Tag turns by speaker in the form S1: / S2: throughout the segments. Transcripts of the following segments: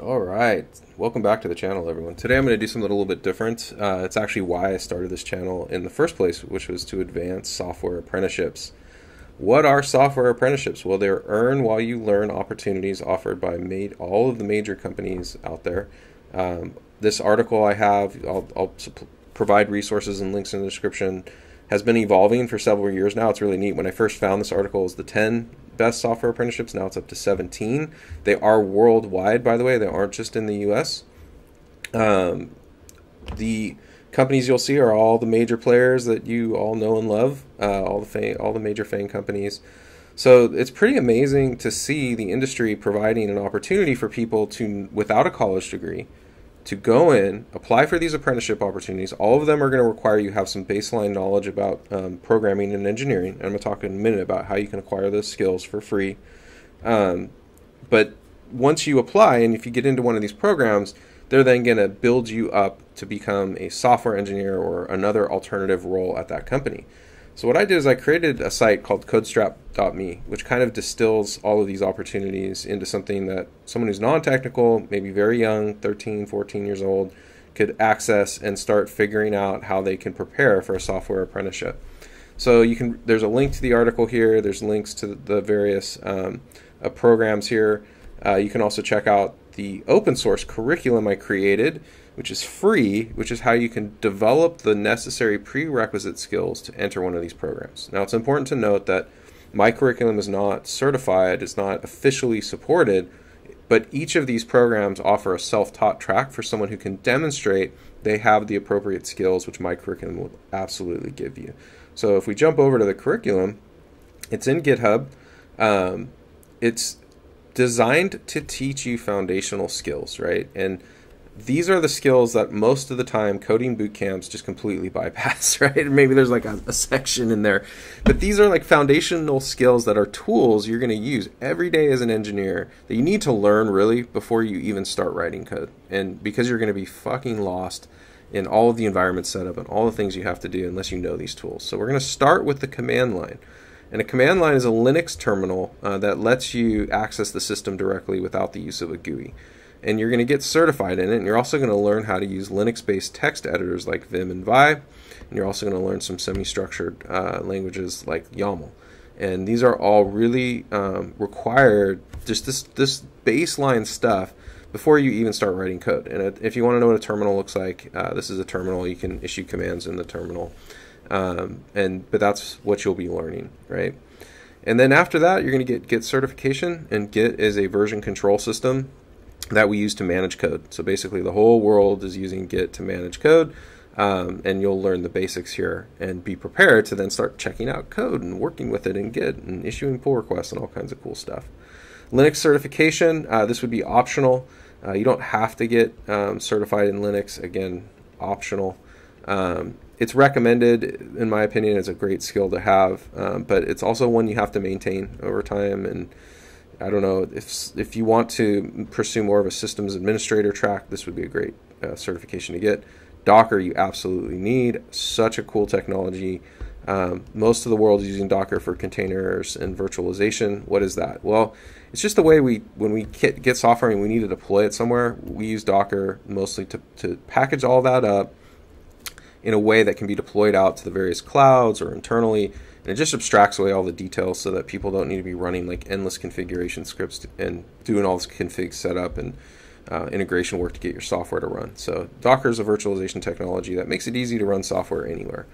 S1: All right, welcome back to the channel, everyone. Today I'm going to do something a little bit different. It's actually why I started this channel in the first place, which was to advance software apprenticeships. What are software apprenticeships? Well, they're earn while you learn opportunities offered by all of the major companies out there. This article I have, I'll provide resources and links in the description, has been evolving for several years now. It's really neat. When I first found this article, it was the 10 best software apprenticeships. Now it's up to 17. They are worldwide, by the way. They aren't just in the US. The companies you'll see are all the major players that you all know and love, all the major FANG companies. So it's pretty amazing to see the industry providing an opportunity for people to, without a college degree, to go in, apply for these apprenticeship opportunities. All of them are going to require you have some baseline knowledge about programming and engineering. And I'm going to talk in a minute about how you can acquire those skills for free. But once you apply, and if you get into one of these programs, they're then going to build you up to become a software engineer or another alternative role at that company. So what I did is I created a site called codestrap.me, which kind of distills all of these opportunities into something that someone who's non-technical, maybe very young, 13, 14 years old, could access and start figuring out how they can prepare for a software apprenticeship. So there's a link to the article here. There's links to the various programs here. You can also check out the open source curriculum I created, which is free, which is how you can develop the necessary prerequisite skills to enter one of these programs. Now, it's important to note that my curriculum is not certified, it's not officially supported, but each of these programs offer a self-taught track for someone who can demonstrate they have the appropriate skills, which my curriculum will absolutely give you. So if we jump over to the curriculum, it's in GitHub. It's designed to teach you foundational skills, right? And these are the skills that most of the time coding boot camps just completely bypass, right? Maybe there's like a section in there, but these are like foundational skills that are tools you're going to use every day as an engineer that you need to learn really before you even start writing code. And because you're going to be fucking lost in all of the environment setup and all the things you have to do unless you know these tools. So we're going to start with the command line. And a command line is a Linux terminal that lets you access the system directly without the use of a GUI. And you're going to get certified in it, and you're also going to learn how to use Linux-based text editors like Vim and Vi, and you're also going to learn some semi-structured languages like YAML. And these are all really required, just this baseline stuff before you even start writing code. And if you want to know what a terminal looks like, this is a terminal. You can issue commands in the terminal. But that's what you'll be learning, right? And then after that, you're going to get Git Certification, and Git is a version control system that we use to manage code. So basically the whole world is using Git to manage code, and you'll learn the basics here and be prepared to then start checking out code and working with it in Git and issuing pull requests and all kinds of cool stuff. Linux certification, this would be optional. You don't have to get certified in Linux, again, optional. It's recommended, in my opinion. It's a great skill to have, but it's also one you have to maintain over time. And I don't know, if you want to pursue more of a systems administrator track, this would be a great certification to get. Docker you absolutely need. Such a cool technology. Most of the world is using Docker for containers and virtualization. What is that? Well, it's just the way when we get software and we need to deploy it somewhere, we use Docker mostly to package all that up in a way that can be deployed out to the various clouds or internally, and it just abstracts away all the details so that people don't need to be running like endless configuration scripts and doing all this config setup and integration work to get your software to run. So Docker is a virtualization technology that makes it easy to run software anywhere.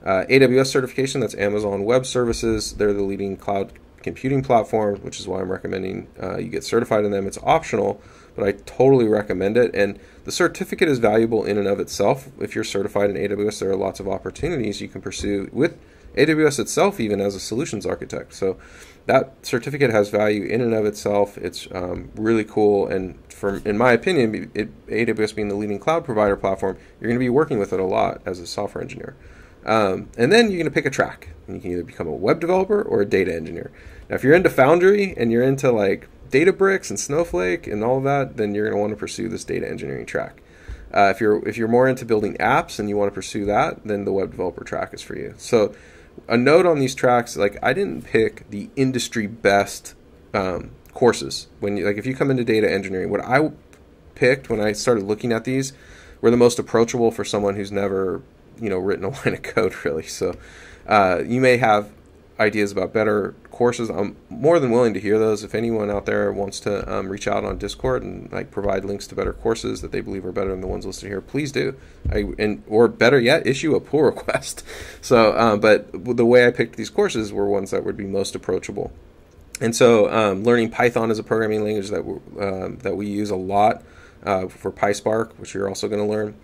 S1: AWS certification, that's Amazon Web Services. They're the leading cloud computing platform, which is why I'm recommending you get certified in them. It's optional, but I totally recommend it. And the certificate is valuable in and of itself. If you're certified in AWS, there are lots of opportunities you can pursue with AWS itself, even as a solutions architect. So that certificate has value in and of itself. It's really cool. And in my opinion, AWS being the leading cloud provider platform, you're going to be working with it a lot as a software engineer. And then you're going to pick a track. And you can either become a web developer or a data engineer. Now, if you're into Foundry and you're into like Databricks and Snowflake and all of that, then you're going to want to pursue this data engineering track. If you're more into building apps and you want to pursue that, then the web developer track is for you. So a note on these tracks, like I didn't pick the industry best courses. If you come into data engineering, what I picked when I started looking at these were the most approachable for someone who's never, written a line of code really. So you may have ideas about better courses. I'm more than willing to hear those. If anyone out there wants to reach out on Discord and like provide links to better courses that they believe are better than the ones listed here, please do. Or better yet, issue a pull request. So, but the way I picked these courses were ones that would be most approachable. And so, learning Python is a programming language that we use a lot for PySpark, which you're also going to learn.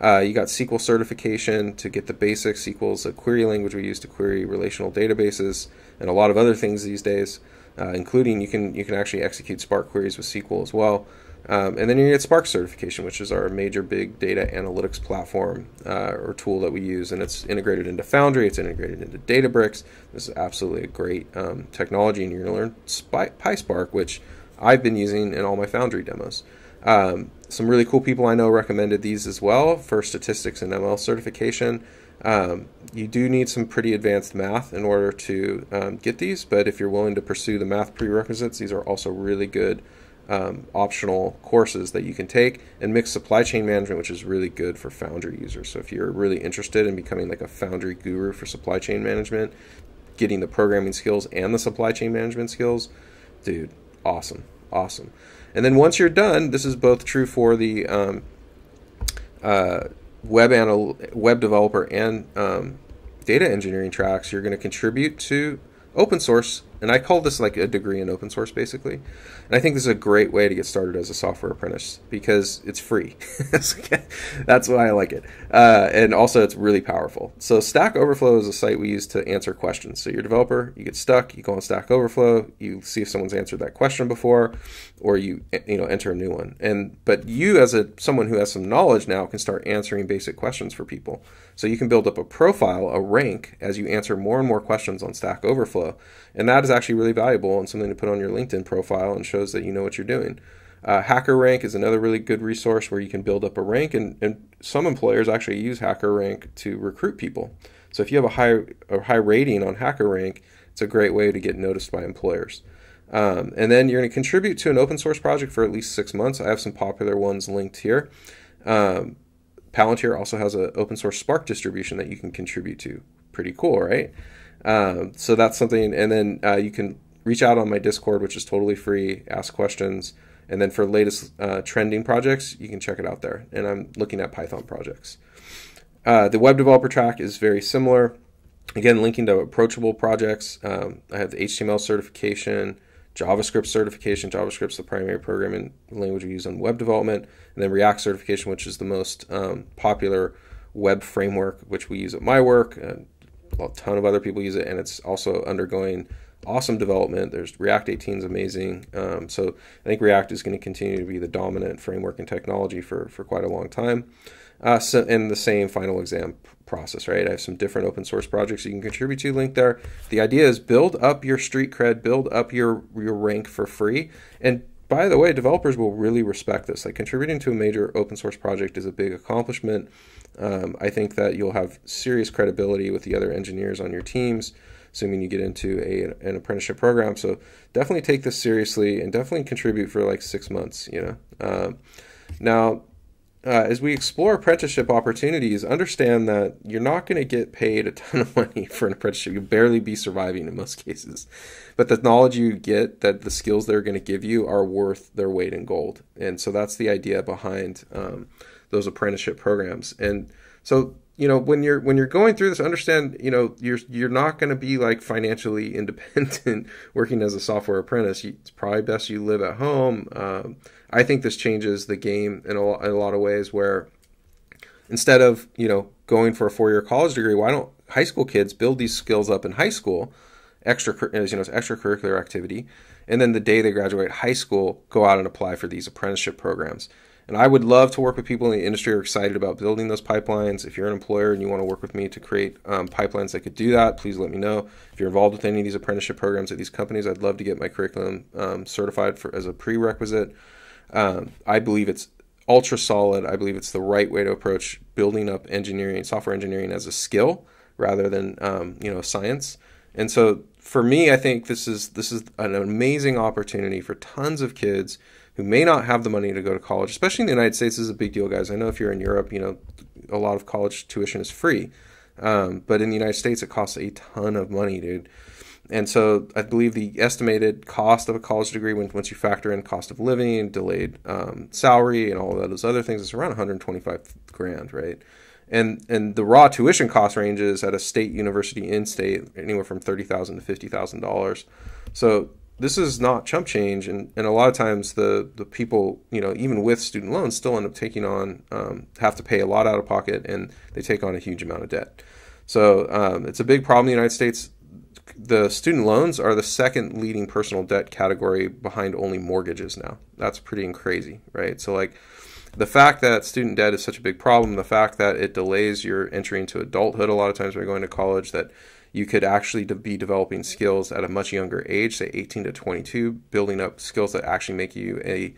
S1: You got SQL certification to get the basics. SQL is a query language we use to query relational databases and a lot of other things these days, including you can actually execute Spark queries with SQL as well. And then you get Spark certification, which is our major big data analytics platform or tool that we use, and it's integrated into Foundry. It's integrated into Databricks. This is absolutely a great technology, and you're going to learn PySpark, which I've been using in all my Foundry demos. Some really cool people I know recommended these as well for statistics and ML certification. You do need some pretty advanced math in order to get these, but if you're willing to pursue the math prerequisites, these are also really good optional courses that you can take. And mixed supply chain management, which is really good for Foundry users. So if you're really interested in becoming like a Foundry guru for supply chain management, getting the programming skills and the supply chain management skills, dude, awesome. And then once you're done, this is both true for the web developer and data engineering tracks. You're going to contribute to open source, and I call this like a degree in open source basically. And I think this is a great way to get started as a software apprentice because it's free. That's why I like it. And also it's really powerful. So Stack Overflow is a site we use to answer questions. So you're a developer, you get stuck, you go on Stack Overflow, you see if someone's answered that question before, or you enter a new one. But you as someone who has some knowledge now can start answering basic questions for people. So you can build up a profile, a rank, as you answer more and more questions on Stack Overflow. And that is actually really valuable and something to put on your LinkedIn profile and shows that you know what you're doing. HackerRank is another really good resource where you can build up a rank, and some employers actually use HackerRank to recruit people. So if you have a high rating on HackerRank, it's a great way to get noticed by employers. And then you're going to contribute to an open source project for at least 6 months. I have some popular ones linked here. Palantir also has an open source Spark distribution that you can contribute to. Pretty cool, right? So that's something. And then you can reach out on my Discord, which is totally free, ask questions. And then for latest trending projects, you can check it out there. And I'm looking at Python projects. The web developer track is very similar. Again, linking to approachable projects. I have the HTML certification, JavaScript certification. JavaScript's the primary programming language we use on web development. And then React certification, which is the most popular web framework, which we use at my work. A ton of other people use it, and it's also undergoing awesome development. There's React 18 is amazing. So I think React is going to continue to be the dominant framework and technology for quite a long time. And the same final exam process, right? I have some different open source projects you can contribute to, linked there. The idea is build up your street cred, build up your rank for free. And by the way, developers will really respect this. Like contributing to a major open source project is a big accomplishment. I think that you'll have serious credibility with the other engineers on your teams, assuming you get into an apprenticeship program. So definitely take this seriously and definitely contribute for like 6 months, Now, as we explore apprenticeship opportunities, understand that you're not going to get paid a ton of money for an apprenticeship. You'll barely be surviving in most cases. But the knowledge you get, that the skills they're going to give you are worth their weight in gold. And so that's the idea behind those apprenticeship programs. And so, when you're going through this, understand, you're not going to be like financially independent working as a software apprentice. It's probably best you live at home. I think this changes the game in a lot of ways, where instead of, going for a 4-year college degree, why don't high school kids build these skills up in high school, extracurricular activity, and then the day they graduate high school, go out and apply for these apprenticeship programs. And I would love to work with people in the industry who are excited about building those pipelines. If you're an employer and you want to work with me to create pipelines that could do that, please let me know. If you're involved with any of these apprenticeship programs at these companies, I'd love to get my curriculum certified as a prerequisite. I believe it's ultra solid. I believe it's the right way to approach building up software engineering as a skill rather than science. And so for me, I think this is an amazing opportunity for tons of kids who may not have the money to go to college, especially in the United States. This is a big deal, guys. I know if you're in Europe, a lot of college tuition is free. But in the United States, it costs a ton of money, dude. And so I believe the estimated cost of a college degree, once you factor in cost of living, delayed salary, and all of those other things, is around 125 grand, right? And the raw tuition cost ranges at a state university in-state anywhere from $30,000 to $50,000. So this is not chump change, and a lot of times the people, even with student loans, still end up taking on, have to pay a lot out of pocket, and they take on a huge amount of debt. So it's a big problem in the United States. The student loans are the second leading personal debt category behind only mortgages now. That's pretty crazy, right? So like the fact that student debt is such a big problem, the fact that it delays your entry into adulthood a lot of times when you're going to college, that you could actually be developing skills at a much younger age, say 18 to 22, building up skills that actually make you a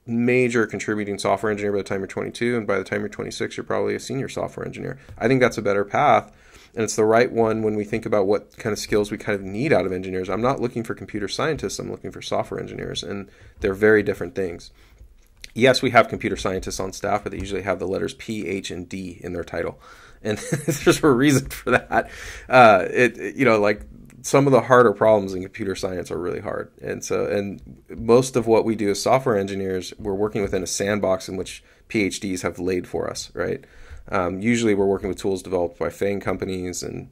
S1: major contributing software engineer by the time you're 22, and by the time you're 26, you're probably a senior software engineer. I think that's a better path, and it's the right one when we think about what kind of skills we kind of need out of engineers. I'm not looking for computer scientists, I'm looking for software engineers, and they're very different things. Yes, we have computer scientists on staff, but they usually have the letters P, H, and D in their title. And there's a reason for that. Like some of the harder problems in computer science are really hard. And most of what we do as software engineers, we're working within a sandbox in which PhDs have laid for us, right? Usually we're working with tools developed by FANG companies, and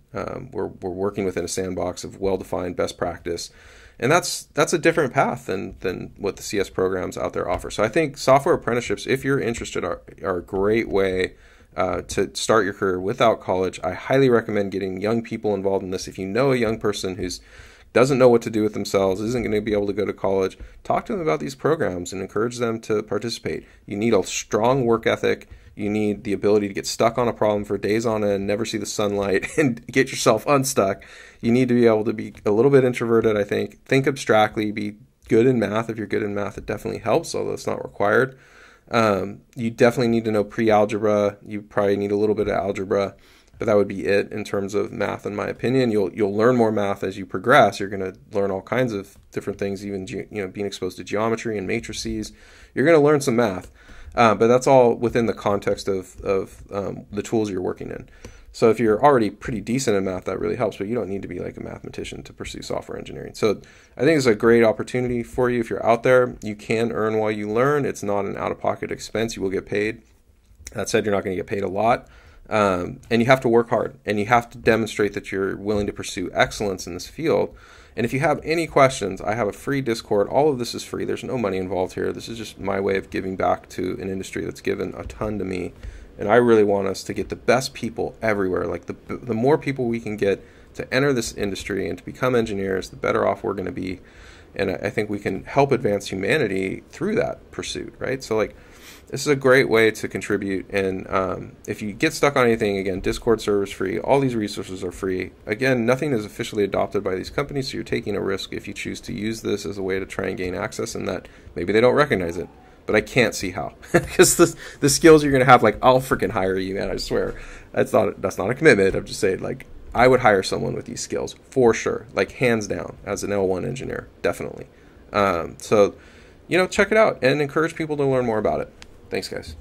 S1: we're working within a sandbox of well-defined best practice. And that's a different path than what the CS programs out there offer. So I think software apprenticeships, if you're interested, are a great way to start your career without college. I highly recommend getting young people involved in this. If you know a young person who doesn't know what to do with themselves, isn't going to be able to go to college, talk to them about these programs and encourage them to participate. You need a strong work ethic. You need the ability to get stuck on a problem for days on end, never see the sunlight, and get yourself unstuck. You need to be able to be a little bit introverted, I think abstractly, be good in math. If you're good in math, it definitely helps, although it's not required. You definitely need to know pre-algebra. You probably need a little bit of algebra, but that would be it in terms of math, in my opinion. You'll learn more math as you progress. You're going to learn all kinds of different things, even being exposed to geometry and matrices. You're going to learn some math. But that's all within the context of the tools you're working in. So if you're already pretty decent in math, that really helps, but you don't need to be like a mathematician to pursue software engineering. So I think it's a great opportunity for you if you're out there. You can earn while you learn. It's not an out-of-pocket expense. You will get paid. That said, you're not going to get paid a lot. And you have to work hard, and you have to demonstrate that you're willing to pursue excellence in this field. And if you have any questions, I have a free Discord. All of this is free. There's no money involved here. This is just my way of giving back to an industry that's given a ton to me. And I really want us to get the best people everywhere. Like the more people we can get to enter this industry and to become engineers, the better off we're going to be. And I think we can help advance humanity through that pursuit, right? So like, this is a great way to contribute. And if you get stuck on anything, again, Discord server is free. All these resources are free. Again, nothing is officially adopted by these companies, so you're taking a risk if you choose to use this as a way to try and gain access, and that maybe they don't recognize it. But I can't see how, because the skills you're going to have, like, I'll freaking hire you, man, I swear. That's not a commitment. I'm just saying, like, I would hire someone with these skills for sure, like hands down, as an L1 engineer, definitely. So, check it out and encourage people to learn more about it. Thanks, guys.